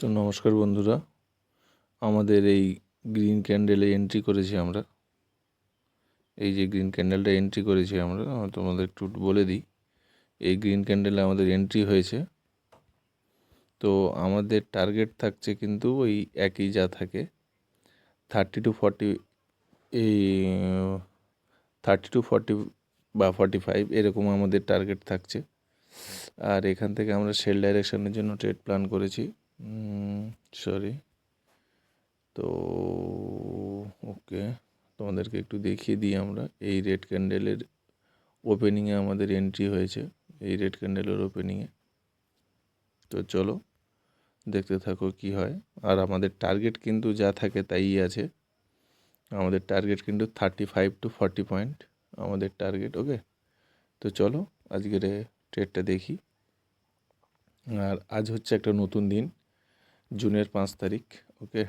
তো নমস্কার বন্ধুরা, আমাদের এই গ্রিন ক্যান্ডেলে এন্ট্রি করেছি আমরা। এই যে গ্রিন ক্যান্ডেলটা এন্ট্রি করেছি আমরা তোমাদের একটু বলে দিই। এই গ্রিন ক্যান্ডেলে আমাদের এন্ট্রি হয়েছে। তো আমাদের টার্গেট থাকছে কিন্তু ওই একই যা থাকে 30 to 40, এই 30 to 40 বা 45 এরকম আমাদের টার্গেট থাকছে। আর এখান থেকে আমরা সেল ডাইরেকশনের জন্য ট্রেড প্ল্যান করেছি। তো ওকে, তোমাদেরকে একটু দেখিয়ে দিই। আমরা এই রেড ক্যান্ডেলের ওপেনিংয়ে আমাদের এন্ট্রি হয়েছে, এই রেড ক্যান্ডেলের ওপেনিংয়ে। তো চলো দেখতে থাকো কি হয়। আর আমাদের টার্গেট কিন্তু যা থাকে তাই আছে। আমাদের টার্গেট কিন্তু 35 to 40 পয়েন্ট আমাদের টার্গেট। ওকে, তো চলো আজকের ট্রেডটা দেখি। আর আজ হচ্ছে একটা নতুন দিন, জুনের 5 তারিখ। ওকে,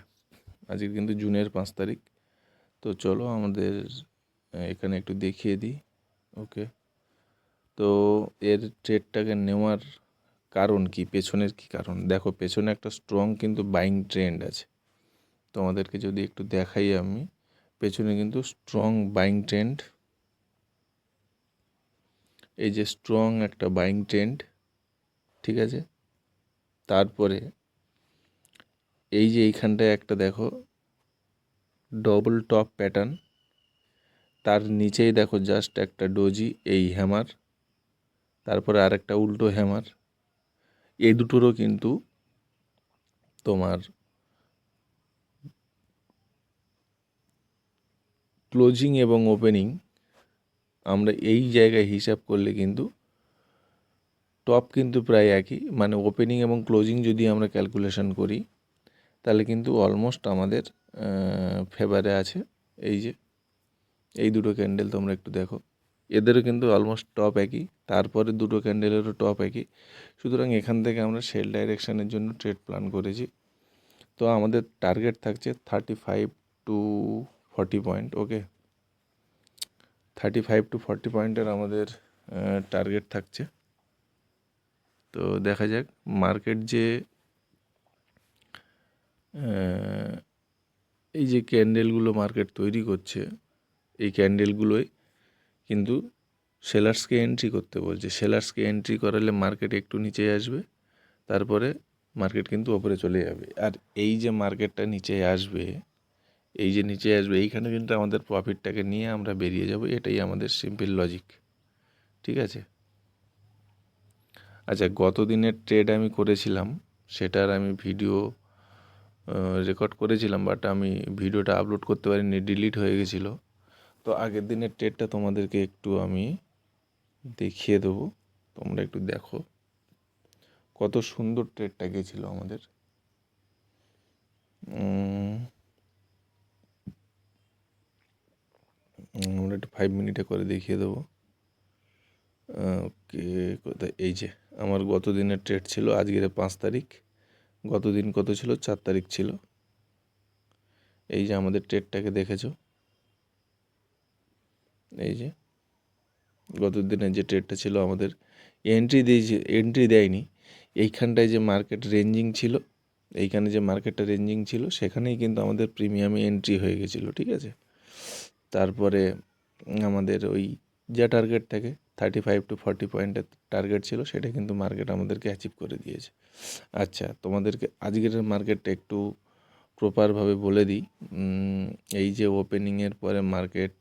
আজকে কিন্তু জুনের 5 তারিখ। তো চলো আমাদের এখানে একটু দেখিয়ে দিই। ওকে, তো এর ট্রেডটাকে নেওয়ার কারণ কি, পেছনের কি কারণ দেখো। পেছনে একটা স্ট্রং কিন্তু বাইং ট্রেন্ড আছে। তোমাদেরকে যদি একটু দেখাই আমি, পেছনে কিন্তু স্ট্রং বাইং ট্রেন্ড, এই যে স্ট্রং একটা বাইং ট্রেন্ড, ঠিক আছে। তারপরে এই যে এইখানটায় একটা দেখো ডবল টপ প্যাটার্ন, তার নিচেই দেখো জাস্ট একটা ডোজি, এই হ্যামার, তারপরে আরেকটা উল্টো হ্যামার। এই দুটোরও কিন্তু তোমার ক্লোজিং এবং ওপেনিং আমরা এই জায়গায় হিসাব করলে কিন্তু টপ কিন্তু প্রায় একই, মানে ওপেনিং এবং ক্লোজিং যদি আমরা ক্যালকুলেশন করি তাহলে কিন্তু অলমোস্ট আমাদের ফেভারে আছে। এই যে এই দুটো ক্যান্ডেল তোমরা একটু দেখো, এদেরও কিন্তু অলমোস্ট টপ একই, তারপরে দুটো ক্যান্ডেলেরও টপ একই। সুতরাং এখান থেকে আমরা সেল ডাইরেকশানের জন্য ট্রেড প্ল্যান করেছি। তো আমাদের টার্গেট থাকছে 35 to 40 পয়েন্ট। ওকে, 35 to 40 পয়েন্টের আমাদের টার্গেট থাকছে। তো দেখা যাক মার্কেট যে এই যে ক্যান্ডেলগুলো মার্কেট তৈরি করছে, এই ক্যান্ডেলগুলোই কিন্তু সেলার্সকে এন্ট্রি করতে বলছে। সেলার্সকে এন্ট্রি করালে মার্কেট একটু নিচে আসবে, তারপরে মার্কেট কিন্তু ওপরে চলে যাবে। আর এই যে মার্কেটটা নিচে আসবে, এই যে নিচে আসবে, এইখানে কিন্তু আমাদের প্রফিটটাকে নিয়ে আমরা বেরিয়ে যাব। এটাই আমাদের সিম্পল লজিক, ঠিক আছে। আচ্ছা, গত দিনের ট্রেড আমি করেছিলাম, সেটার আমি ভিডিও রেকর্ড করেছিলাম, বাট আমি ভিডিওটা আপলোড করতে পারিনি, ডিলিট হয়ে গেছিলো। তো আগের দিনের ট্রেডটা তোমাদেরকে একটু আমি দেখিয়ে দেবো, তোমরা একটু দেখো কত সুন্দর ট্রেডটা গেছিলো আমাদের। আমরা একটু 5 মিনিটে করে দেখিয়ে দেবো। ওকে, কোথায়, এই যে আমার গত দিনের ট্রেড ছিল, আজকের 5 তারিখ, গত দিন কত ছিল, 4 তারিখ ছিল। এই যে আমাদের ট্রেডটাকে দেখেছো, এই যে গত দিনের যে ট্রেডটা ছিল আমাদের, এন্ট্রি দিয়েছে, এন্ট্রি দেয়নি। এইখানটায় যে মার্কেট রেঞ্জিং ছিল, এইখানে যে মার্কেটটা রেঞ্জিং ছিল, সেখানেই কিন্তু আমাদের প্রিমিয়ামে এন্ট্রি হয়ে গেছিলো, ঠিক আছে। তারপরে আমাদের ওই যা টার্গেট থাকে 35 to 40 পয়েন্টের টার্গেট ছিল, সেটা কিন্তু মার্কেট আমাদেরকে অ্যাচিভ করে দিয়েছে। আচ্ছা, তোমাদেরকে আজকের মার্কেটটা একটু প্রপারভাবে বলে দিই। এই যে ওপেনিংয়ের পরে মার্কেট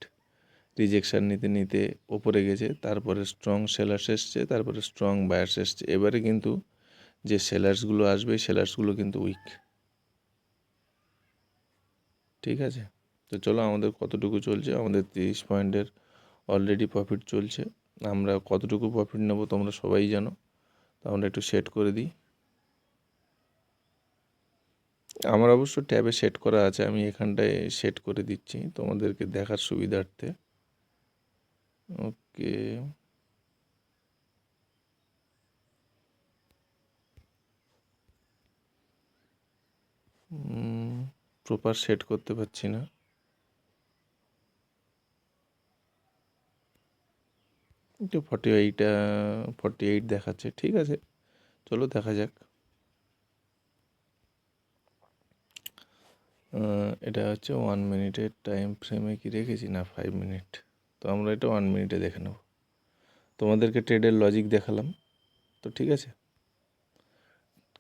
রিজেকশান নিতে নিতে ওপরে গেছে, তারপরে স্ট্রং সেলার্স এসছে, তারপরে স্ট্রং বায়ার্স এসছে। এবারে কিন্তু যে সেলার্সগুলো আসবে, সেলার্সগুলো কিন্তু উইক, ঠিক আছে। তো চলো আমাদের কতটুকু চলছে, আমাদের 30 পয়েন্টের অলরেডি প্রফিট চলছে। আমরা কতটুকু প্রফিট নেব তোমরা সবাই জানো, তো আমরা একটু সেট করে দিই। আমার অবশ্য ট্যাবে সেট করা আছে, আমি এখানটায় সেট করে দিচ্ছি তোমাদেরকে দেখার সুবিধার্থে। ওকে, প্রপার সেট করতে পারছি না। তো 48 দেখাচ্ছে, ঠিক আছে, চলো দেখা যাক। এটা হচ্ছে 1 মিনিটের টাইম ফ্রেমে কি রেখেছি না 5 মিনিট, তো আমরা এটা 1 মিনিটে দেখে নেব। তোমাদেরকে ট্রেডের লজিক দেখালাম, তো ঠিক আছে,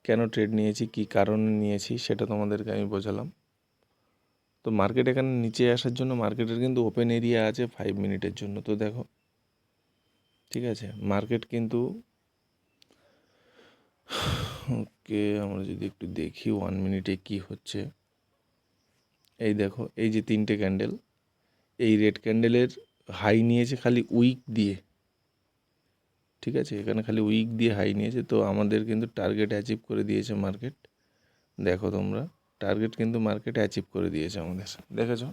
কেন ট্রেড নিয়েছি, কী কারণে নিয়েছি সেটা তোমাদেরকে আমি বোঝালাম। তো মার্কেট এখানে নিচে আসার জন্য মার্কেটের কিন্তু ওপেন এরিয়া আছে 5 মিনিটের জন্য। তো দেখো, ঠিক আছে, মার্কেট কিন্তু ওকে, আমরা যদি একটু দেখি 1 মিনিটে কি হচ্ছে। এই দেখো, এই যে 3টে ক্যান্ডেল, এই রেড ক্যান্ডেলের হাই নিয়েছে খালি উইক দিয়ে, ঠিক আছে, এখানে খালি উইক দিয়ে হাই নিয়েছে। তো আমাদের কিন্তু টার্গেট অ্যাচিভ করে দিয়েছে মার্কেট। দেখো তোমরা, টার্গেট কিন্তু মার্কেট অ্যাচিভ করে দিয়েছে আমাদের, দেখেছো?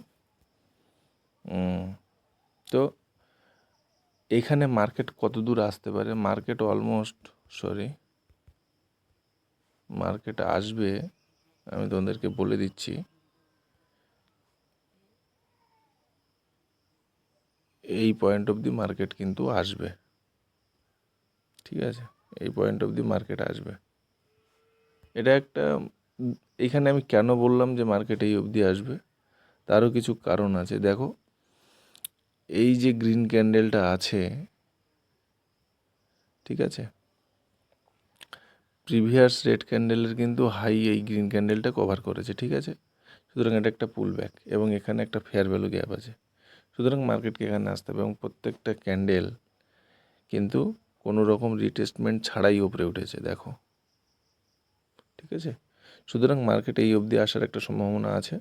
তো এখানে মার্কেট কত দূর আসতে পারে? মার্কেট অলমোস্ট, মার্কেট আসবে, আমি তোমাদেরকে বলে দিচ্ছি। এই পয়েন্ট অবধি মার্কেট কিন্তু আসবে, ঠিক আছে, এই পয়েন্ট অবধি মার্কেট আসবে। এটা একটা, এখানে আমি কেন বললাম যে মার্কেট এই অবধি আসবে, তারও কিছু কারণ আছে। দেখো, এই যে গ্রিন ক্যান্ডেলটা আছে, ঠিক আছে, প্রিভিয়াস রেড ক্যান্ডেলের কিন্তু হাই এই গ্রিন ক্যান্ডেলটা কভার করেছে, ঠিক আছে। সুতরাং এটা একটা পুল ব্যাক এবং এখানে একটা ফেয়ার ভ্যালু গ্যাপ আছে। সুতরাং মার্কেটকে এখানে আসতে হবে এবং প্রত্যেকটা ক্যান্ডেল কিন্তু কোনো রকম রিটেস্টমেন্ট ছাড়াই উপরে উঠেছে, দেখো, ঠিক আছে। সুতরাং মার্কেট এই অবধি আসার একটা সম্ভাবনা আছে।